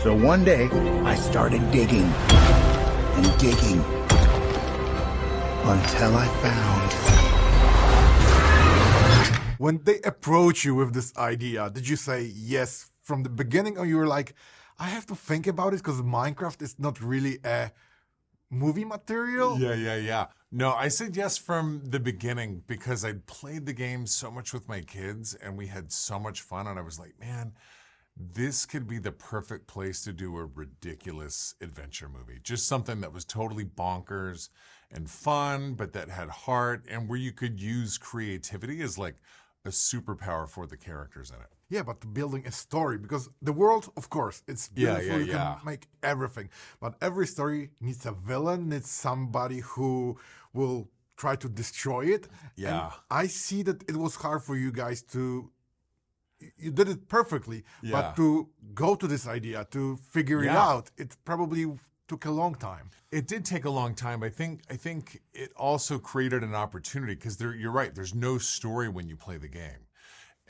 So one day, I started digging and digging until I found. When they approach you with this idea, did you say yes from the beginning, or you were like, I have to think about it because Minecraft is not really a movie material? Yeah. No, I said yes from the beginning because I'd played the game so much with my kids and we had so much fun. And I was like, man, this could be the perfect place to do a ridiculous adventure movie. Just something that was totally bonkers and fun, but that had heart and where you could use creativity as like a superpower for the characters in it. Yeah, but building a story, because the world, of course, it's beautiful. You can make everything. But every story needs a villain, needs somebody who will try to destroy it. Yeah. And I see that it was hard for you guys to, you did it perfectly, but to go to this idea, to figure it out, it probably took a long time. It did take a long time. I think it also created an opportunity because you're right. There's no story when you play the game.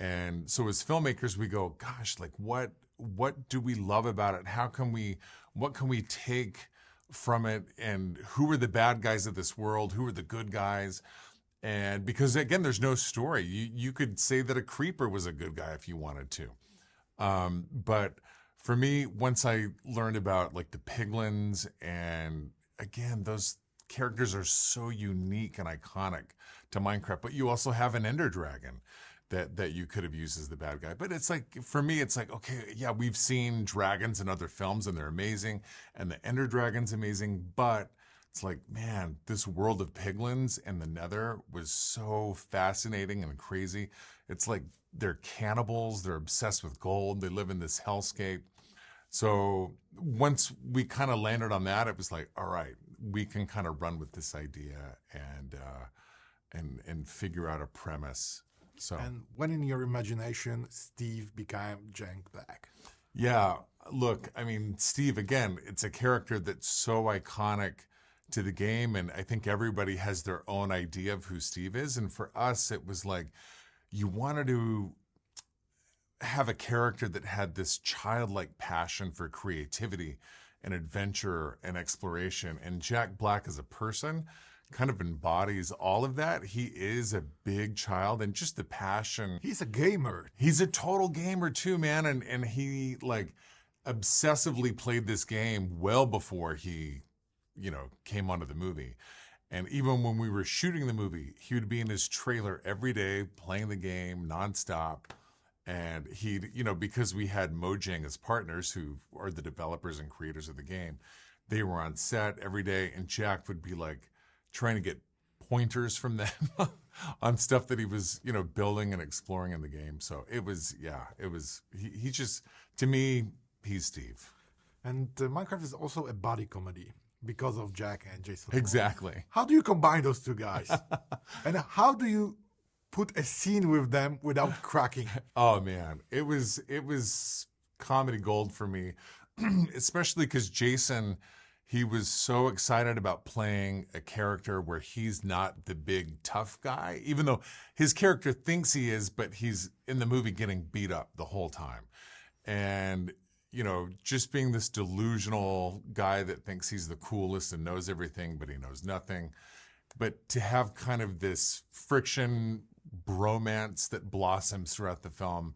And so as filmmakers, we go, gosh, like what do we love about it? What can we take from it? And who are the bad guys of this world? Who are the good guys? And because again, there's no story. You could say that a creeper was a good guy if you wanted to. But for me, once I learned about like the piglins, and again, those characters are so unique and iconic to Minecraft, but you also have an Ender Dragon that you could have used as the bad guy. But it's like, for me, it's like, okay, yeah, we've seen dragons in other films and they're amazing. And the Ender Dragon's amazing, but it's like, man, this world of piglins and the Nether was so fascinating and crazy. It's like they're cannibals. They're obsessed with gold. They live in this hellscape. So once we kind of landed on that, it was like, all right, we can kind of run with this idea and figure out a premise. So. And when in your imagination, Steve became Jack Black? Yeah, look, I mean, Steve, again, it's a character that's so iconic to the game, and I think everybody has their own idea of who Steve is. And for us, it was like you wanted to have a character that had this childlike passion for creativity and adventure and exploration. And Jack Black as a person kind of embodies all of that. He is a big child and just the passion. He's a gamer. He's a total gamer too, man. And he like obsessively played this game well before he, came onto the movie. And even when we were shooting the movie, he would be in his trailer every day playing the game nonstop. And he'd, because we had Mojang as partners who are the developers and creators of the game, they were on set every day and Jack would be like, trying to get pointers from them on stuff that he was, building and exploring in the game. So he just, to me, he's Steve. And Minecraft is also a body comedy because of Jack and Jason. Exactly. How do you combine those two guys? And how do you put a scene with them without cracking? Oh man, it was comedy gold for me, especially because Jason, he was so excited about playing a character where he's not the big tough guy, even though his character thinks he is, but he's in the movie getting beat up the whole time. And, just being this delusional guy that thinks he's the coolest and knows everything, but he knows nothing. But to have kind of this friction bromance that blossoms throughout the film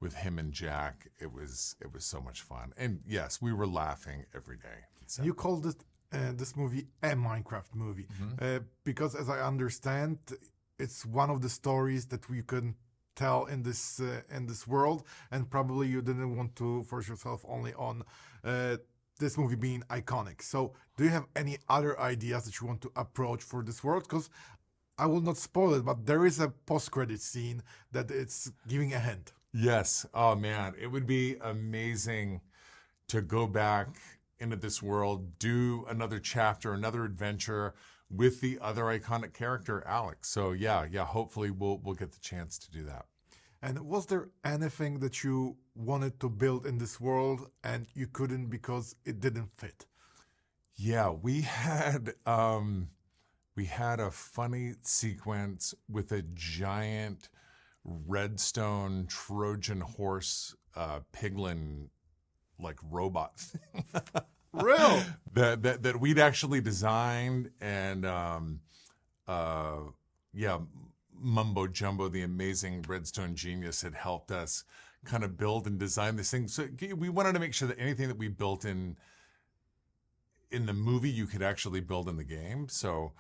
with him and Jack, it was so much fun. And yes, we were laughing every day. So. You called it this movie a Minecraft movie because, as I understand, it's one of the stories that we can tell in this world, and probably you didn't want to force yourself only on this movie being iconic. So, do you have any other ideas that you want to approach for this world? Because I will not spoil it, but there is a post-credit scene that it's giving a hint. Yes. Oh man, it would be amazing to go back into this world, do another chapter, another adventure with the other iconic character, Alex. So yeah, hopefully we'll get the chance to do that. And was there anything that you wanted to build in this world and you couldn't because it didn't fit? Yeah, we had a funny sequence with a giant redstone Trojan horse piglin like robot thing Real. that we'd actually designed, and Mumbo Jumbo, the amazing Redstone genius, had helped us kind of build and design this thing. So we wanted to make sure that anything that we built in the movie, you could actually build in the game. So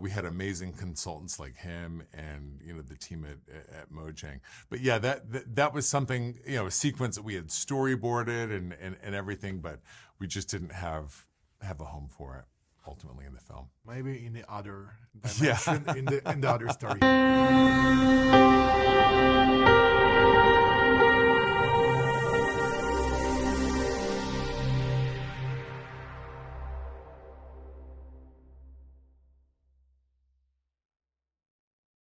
we had amazing consultants like him and, you know, the team at Mojang. But yeah, that was something, you know, a sequence that we had storyboarded and everything, but we just didn't have a home for it ultimately in the film. Maybe in the other dimension, in the other story.